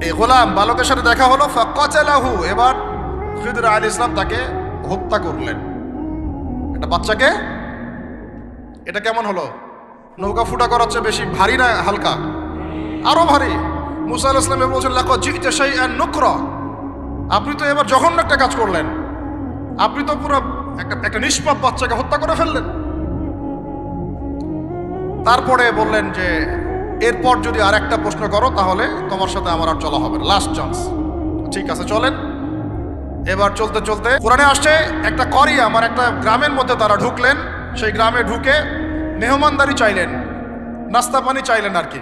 এই গোলাম বালকের সাথে দেখা হলো, ফাকাতালাহু, এবার খিদর আলাইহিস সালাম তাকে হত্যা করলেন। একটা বাচ্চাকে, এটা কেমন হলো? নৌকা ফুটা করার চেয়ে বেশি ভারী না হালকা? আরো ভারী। মুসা আলাইহিস সালাম বলছেন, লাকাদ জি'তা শাইআন নুকরা, আপনি তো এবার জঘন্য একটা কাজ করলেন, আপনি তো পুরো একটা নিষ্পাপ বাচ্চাকে হত্যা করে ফেললেন। তারপরে বললেন যে এরপর যদি আর একটা প্রশ্ন করো তাহলে তোমার সাথে আমার আর চলা হবে না, লাস্ট চান্স। ঠিক আছে চলেন। এবার চলতে চলতে কোরআনে আসছে একটা করিয়া, আমার একটা গ্রামের মধ্যে তারা ঢুকলেন। সেই গ্রামে ঢুকে মেহমানদারি চাইলেন, নাস্তা পানি চাইলেন আর কি।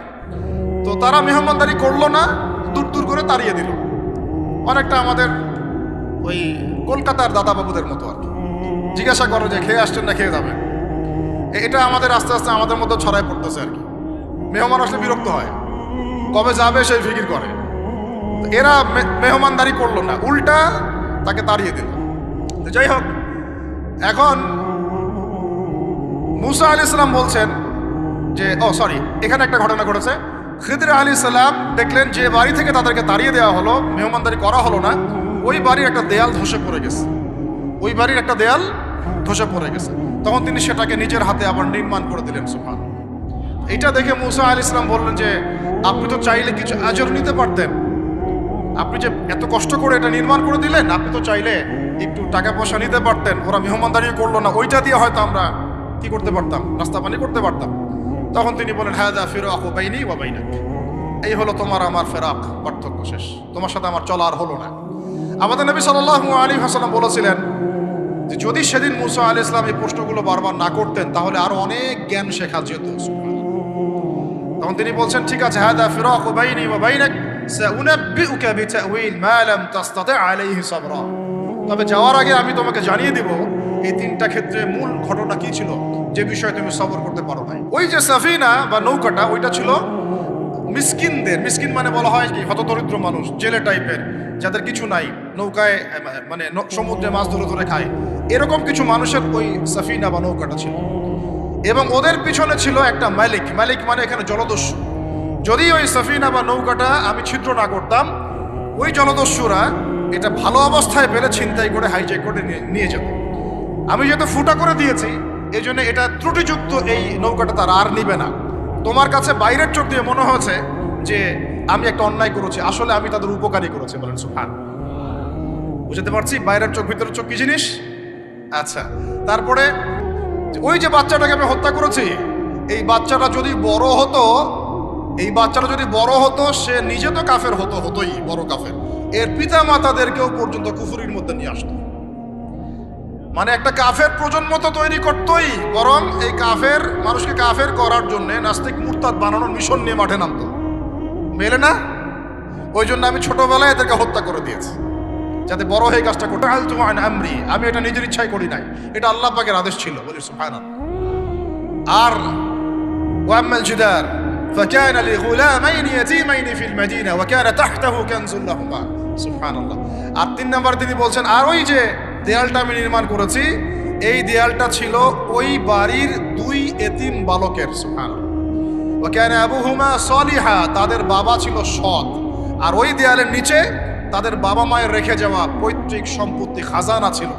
তো তারা মেহমানদারি করলো না, দূর দূর করে তাড়িয়ে দিল। অনেকটা আমাদের ওই কলকাতার দাদা বাবুদের মতো আর কি। জিজ্ঞাসা করো যে খেয়ে আসছেন না খেয়ে যাবেন। এটা আমাদের আস্তে আস্তে আমাদের মধ্যে ছড়ায় পড়তেছে আর কি। মেহমান আসলে বিরক্ত হয়, কবে যাবে সেই ফিকির করে। এরা মেহমানদারি করলো না, উল্টা তাকে তাড়িয়ে দিল। যাই হোক, এখন মুসা আলাইহিস সালাম বলছেন যে এখানে একটা ঘটনা ঘটেছে। খিদর আলাইহিস সালাম দেখলেন যে বাড়ি থেকে তাদেরকে তাড়িয়ে দেওয়া হলো, মেহমানদারি করা হলো না, ওই বাড়ির একটা দেয়াল ধসে পড়ে গেছে। ওই বাড়ির একটা দেয়াল ধসে পড়ে গেছে। তখন তিনি সেটাকে নিজের হাতে আবার নির্মাণ করে দিলেন। সুবহানাল্লাহ। এটা দেখে মুসা আলাইহিস সালাম বললেন যে আপনি তো চাইলে কিছু আজর নিতে পারতেন, আপনি যে এত কষ্ট করে এটা নির্মাণ করে দিলেন, আপনি তো চাইলে একটু টাকা পয়সা নিতে পারতেন। ওরা মেহমানদারি করলো না, ওইটা দিয়ে হয়তো আমরা কি করতে পারতাম, নাস্তা পানি করতে পারতাম। তখন তিনি বলেন, হাযা ফিরাকু বাইনি ওয়া বাইনাক, এই হলো তোমার আমার ফেরাক, পার্থক্য শেষ, তোমার সাথে আমার চলা আর হলো না। আমাদের নবী সাল্লাল্লাহু আলাইহি ওয়াসাল্লাম বলেছিলেন যে যদি সেদিন মুসা আলাইহিস সালাম এই প্রশ্নগুলো বারবার না করতেন তাহলে আরো অনেক জ্ঞান শেখা যেত। তখন তিনি বলছেন, ঠিক আছে, হাযা ফিরাকু বাইনি ওয়া বাইনাক সাউনাব্বিউকা বিতাউইল মা লাম তাসতাতি' আলাইহি সাবরা, তবে যাওয়ার আগে আমি তোমাকে জানিয়ে দিব এই তিনটা ক্ষেত্রে মূল ঘটনা কি ছিল যে বিষয়ে তুমি সবর করতে পারো নাই। ওই যে সাফিনা বা নৌকাটা, ওইটা ছিল মিসকিনদের, মিসকিন মানে বলা হয় কি হতদরিদ্র মানুষ, জেলে টাইপের, যাদের কিছু নাই, নৌকায় মানে সমুদ্রে মাছ ধরে ধরে খায়, এরকম কিছু মানুষের ওই সাফিনা বা নৌকাটা ছিল। এবং ওদের পিছনে ছিল একটা মালিক, মালিক মানে এখানে জলদস্যু। যদি ওই সাফিনা বা নৌকাটা আমি ছিদ্র না করতাম, ওই জলদস্যুরা এটা ভালো অবস্থায় পেলে ছিনতাই করে হাইজ্যাক করে নিয়ে যাবে। আমি যেহেতু ফুটা করে দিয়েছি, এই জন্য এটা ত্রুটিযুক্ত এই নৌকাটা তারা আর নিবে না। তোমার কাছে বাইরের চোখ দিয়ে মনে হয়েছে যে আমি একটা অন্যায় করেছি, আসলে আমি তাদের উপকারী করেছি। বলেন সুবহান। বুঝতে পারছি বাইরের চোখ ভিতরের চোখ কি জিনিস। আচ্ছা, তারপরে ওই যে বাচ্চাটাকে আমি হত্যা করেছি, এই বাচ্চাটা যদি বড় হতো, এই বাচ্চাটা যদি বড় হতো, সে নিজে তো কাফের হতোই, বড় কাফের, এর পিতা মাতাদেরকেও পর্যন্ত কুফরির মধ্যে নিয়ে আসতো। মানে একটা কাফের প্রজন্ম তো তৈরি করতোই, বরং এই কাফের মানুষকে কাফের করার জন্য নাস্তিক মুরতাদ বানানোর মিশন নিয়ে মাঠে নামতো। মেলে না? ওই জন্য আমি ছোটবেলায় এদেরকে হত্যা করে দিয়েছি, যাতে বড় হয়ে কাজটা করতে। আমরি, আমি এটা নিজের ইচ্ছায় করি নাই, এটা আল্লাহ পাকের আদেশ ছিল। বলি সুবহানাল্লাহ। আর ওয়াম্মাল জিদার ফাকানা লিগুলামাইনি ইয়াতীমাইনি ফিল মাদিনা ওয়া কানা তাহতাহু কানজুন লাহুমা। সুবহানাল্লাহ। আর 3 নম্বর তিনি বলছেন, আর ওই যে দেয়ালটা আমি নির্মাণ করেছি, এই দেয়ালটা ছিল ওই বাড়ির 2 এতিম বালকের। সুবহানাল্লাহ। ওয়া কানা আবুহুমা সালিহা, তাদের বাবা ছিল সৎ। আর ওই দেয়ালের নিচে তাদের বাবা মায়ের রেখে যাওয়া পৈতৃক সম্পত্তি, খাজানা ছিল।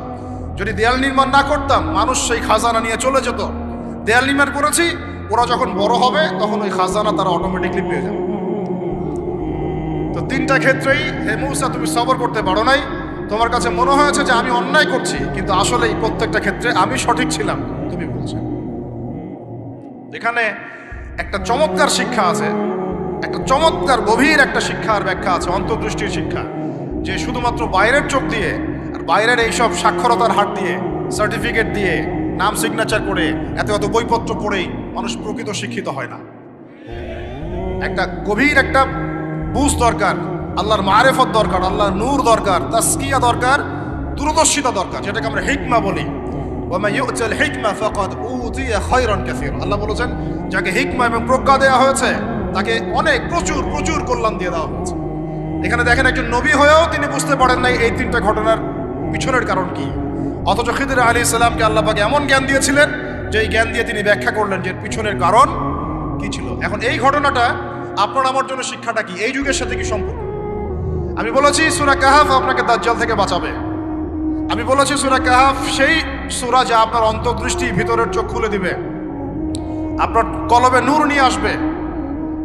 যদি দেয়াল নির্মাণ না করতাম, মানুষ সেই খাজানা নিয়ে চলে যেত। দেয়াল নির্মাণ করেছি, ওরা যখন বড় হবে তখন ওই খাজানা তারা অটোমেটিকলি পেয়ে যাবে। তো 3টা ক্ষেত্রেই, হে মুসা তুমি সবর করতে পারো নাই, তোমার কাছে মনে হয়েছে যে আমি অন্যায় করছি, কিন্তু আসলে এই প্রত্যেকটা ক্ষেত্রে আমি সঠিক ছিলাম, তুমি বলছো। এখানে একটা চমৎকার শিক্ষা আছে, একটা চমৎকার গভীর একটা শিক্ষার ব্যাখ্যা আছে, অন্তর্দৃষ্টির শিক্ষা, যে শুধুমাত্র বাইরের চোখ দিয়ে আর বাইরের এইসব সাক্ষরতার হাত দিয়ে, সার্টিফিকেট দিয়ে, নাম সিগনেচার করে, এত বইপত্র পড়েই মানুষ প্রকৃত শিক্ষিত হয় না। একটা গভীর একটা বুঝ দরকার, আল্লাহর মারেফত দরকার, আল্লাহর নূর দরকার, তাসকিয়া দরকার, দূরদর্শিতা দরকার, যেটাকে আমরা হিকমা বলি। ওয়ামা ইউতাল হিকমা ফাকাদ উতিয়া খায়রান কাসীর। আল্লাহ বলেছেন, যাকে হিকমা এবং প্রজ্ঞা দেওয়া হয়েছে তাকে অনেক প্রচুর কল্যাণ দিয়ে দেওয়া হয়েছে। এখানে দেখেন, একজন নবী হয়েও তিনি বুঝতে পারেন নাই এই 3টা ঘটনার পিছনের কারণ কি। অথচ খিদর আলাইহিস সালামকে আল্লাহ পাক এমন জ্ঞান দিয়েছিলেন যে এই জ্ঞান দিয়ে তিনি ব্যাখ্যা করলেন যে পিছনের কারণ কি ছিল। এখন এই ঘটনাটা আপনার আমার জন্য শিক্ষাটা কি, এই যুগের সাথে কি সম্পর্ক? আমি বলেছি সূরা কাহাফ আপনাকে দাজ্জাল থেকে বাঁচাবে। আমি বলেছি সূরা কাহাফ সেই সূরা যা আপনার অন্তর্দৃষ্টি, ভিতরের চোখ খুলে দিবে, আপনার কলবে নূর নিয়ে আসবে।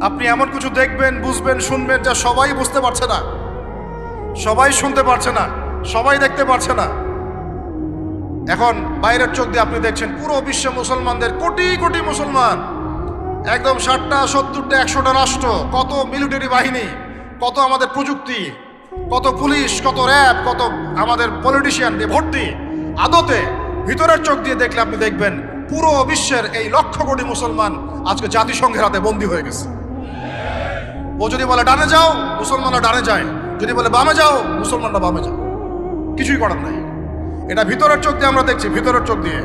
আপনি এমন কিছু দেখবেন, বুঝবেন, শুনবেন যা সবাই বুঝতে পারছে না, সবাই শুনতে পারছে না, সবাই দেখতে পারছে না। এখন বাইরের চোখ দিয়ে আপনি দেখছেন পুরো বিশ্বে মুসলমানদের, কোটি কোটি মুসলমান, একদম 60টা 70টা 100টা রাষ্ট্র, কত মিলিটারি বাহিনী, কত আমাদের প্রযুক্তি, কত পুলিশ, কত র্যাব, কত আমাদের পলিটিশিয়ান দিয়ে ভর্তি। আদতে ভিতরের চোখ দিয়ে দেখলে আপনি দেখবেন পুরো বিশ্বের এই লক্ষ কোটি মুসলমান আজকে জাতিসংঘের হাতে বন্দী হয়ে গেছে। ও যদি বলে ডানে যাও, মুসলমানরা ডানে যায়, যদি বলে বামে যাও, মুসলমানরা বামে যায়, কিছুই করার নাই। এটা ভিতরের চোখ দিয়ে আমরা দেখছি, ভিতরের চোখ দিয়ে।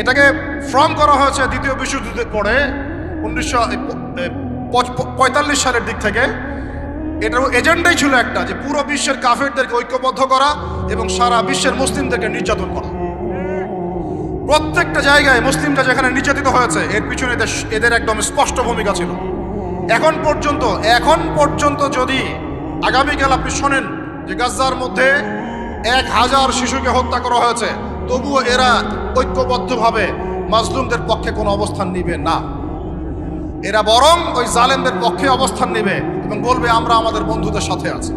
এটাকে ফর্ম করা হয়েছে দ্বিতীয় বিশ্বযুদ্ধের পরে 1945 সালের দিক থেকে। এটার এজেন্ডাই ছিল একটা, যে পুরো বিশ্বের কাফেরদেরকে ঐক্যবদ্ধ করা এবং সারা বিশ্বের মুসলিমদেরকে নির্যাতন করা। প্রত্যেকটা জায়গায় মুসলিমরা যেখানে নির্যাতিত হয়েছে এর পিছনে এদের একদম স্পষ্ট ভূমিকা ছিল। এখন পর্যন্ত যদি আগামীকাল আপনি শোনেন যে গাজার মধ্যে 1000 শিশুকে হত্যা করা হয়েছে, তবুও এরা ঐক্যবদ্ধভাবে মাজলুমদের পক্ষে কোনো অবস্থান নিবে না। এরা বরং ওই জালেমদের পক্ষে অবস্থান নেবে এবং বলবে আমরা আমাদের বন্ধুদের সাথে আছি।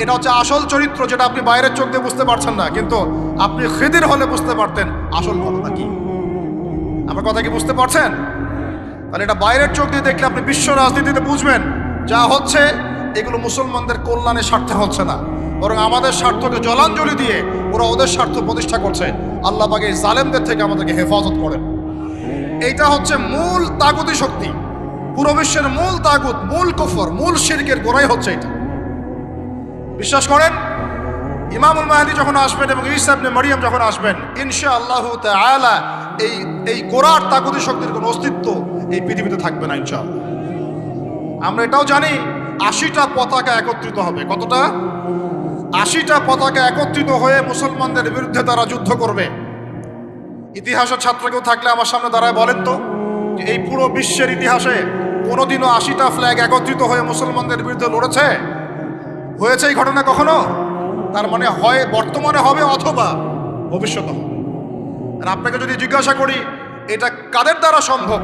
এটা হচ্ছে আসল চরিত্র, যেটা আপনি বাইরের চোখ দিয়ে বুঝতে পারছেন না, কিন্তু আপনি খিদির হলে বুঝতে পারতেন আসল ঘটনা কি। আমার কথা কি বুঝতে পারছেন? তাহলে এটা বাইরের চোখ দিয়ে দেখলে আপনি বিশ্ব রাজনীতিতে বুঝবেন যা হচ্ছে এগুলো মুসলমানদের কল্যাণের স্বার্থে হচ্ছে না, বরং আমাদের স্বার্থকে জলাঞ্জলি দিয়ে ওরা ওদের স্বার্থ প্রতিষ্ঠা করছে। আল্লাহ পাক এই জালেমদের থেকে আমাদেরকে হেফাজত করেন। এইটা হচ্ছে মূল তাগুতি শক্তি, পুরো বিশ্বের মূল তাগুত, মূল কুফর, মূল শিরকের গোড়াই হচ্ছে এটা। বিশ্বাস করেন ইমামুল মাহদী যখন আসবেন এবং ঈসা ইবনে মারইয়াম যখন আসবেন, ইনশাআল্লাহু তাআলা এই গোড়ার তাগুতি শক্তির কোনো অস্তিত্ব এই পৃথিবীতে থাকবে না ইনশাআল্লাহ। আমরা এটাও জানি 80টা পতাকা একত্রিত হবে। কতটা? 80টা পতাকা একত্রিত হয়ে মুসলমানদের বিরুদ্ধে তারা যুদ্ধ করবে। ইতিহাসের ছাত্র কেউ থাকলে আমার সামনে দাঁড়ায় বলেন তো, যে এই পুরো বিশ্বের ইতিহাসে কোনোদিনও 80টা ফ্ল্যাগ একত্রিত হয়ে মুসলমানদের বিরুদ্ধে লড়েছে? হয়েছে এই ঘটনা কখনো? তার মানে হয় বর্তমানে হবে অথবা ভবিষ্যতে হবে। আর আপনাকে যদি জিজ্ঞাসা করি এটা কাদের দ্বারা সম্ভব,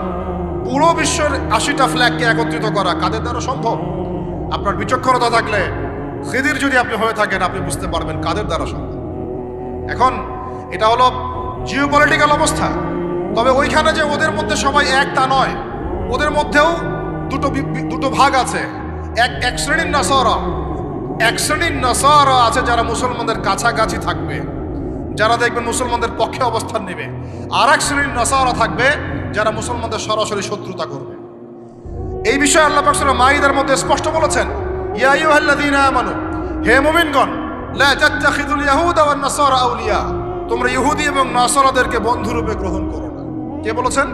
পুরো বিশ্বের 80টা ফ্ল্যাগকে একত্রিত করা কাদের দ্বারা সম্ভব? আপনার বিচক্ষণতা থাকলে, খিদির যদি আপনি হয়ে থাকেন, আপনি বুঝতে পারবেন কাদের দ্বারা সম্ভব। এখন এটা হলো জিওপলিটিক্যাল অবস্থা। তবে ওইখানে যে ওদের মধ্যে সবাই এক তা নয়, ওদের মধ্যেও দুটো ভাগ আছে। এক শ্রেণীর নাসারা আছে যারা মুসলমানদের কাছাকাছি থাকবে, যারা দেখবেন মুসলমানদের পক্ষে অবস্থান নেবে। আর এক শ্রেণীর নাসারা থাকবে যারা মুসলমানদের সরাসরি শত্রুতা করবে। এই বিষয়ে আল্লাহ পাক সূরা মাঈদার মধ্যে স্পষ্ট বলেছেন, ইয়া আইয়ুহাল্লাযীনা আমানু, হে মুমিনগণ, লা তাত্তাখিযুল ইয়াহুদা ওয়ান নাসারা আউলিয়া, তোমরা ইহুদি এবং নাসারাদেরকে বন্ধুরূপে গ্রহণ করো না। কে বলেছেন?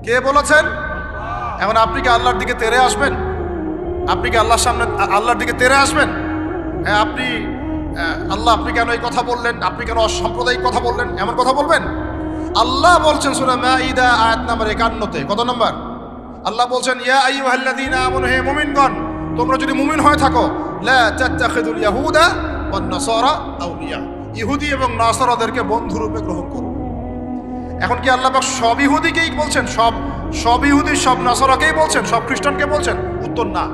কে বলেছেন? এখন আপনি কি আল্লাহর দিকে তেরে আসবেন? আপনি কি আল্লাহর দিকে তেরে আসবেন? হ্যাঁ, আপনি কেন এই কথা বললেন, আপনি কেন অসাম্প্রদায়িক কথা বললেন, এমন কথা বলবেন? আল্লাহ বলছেন সূরা মাঈদা আয়াত নাম্বার 51-তে, কত নাম্বার? আল্লাহ বলছেন, ইয়া আইয়ুহাল্লাযীনা আমানু, হে মুমিনগণ, তোমরা যদি মুমিন হয়ে থাকো, লা তাত্তাখিযুল ইয়াহুদা ওয়ান নাসারা আউলিয়া, ইহুদি এবং নাসারাদেরকে বন্ধুরূপে গ্রহণ করো। এখন কি আল্লাহ পাক সব ইহুদিকেই বলছেন, সব ইহুদি সব নাসারাকেই বলছেন, সব খ্রিস্টানকে বলছেন? উত্তর না।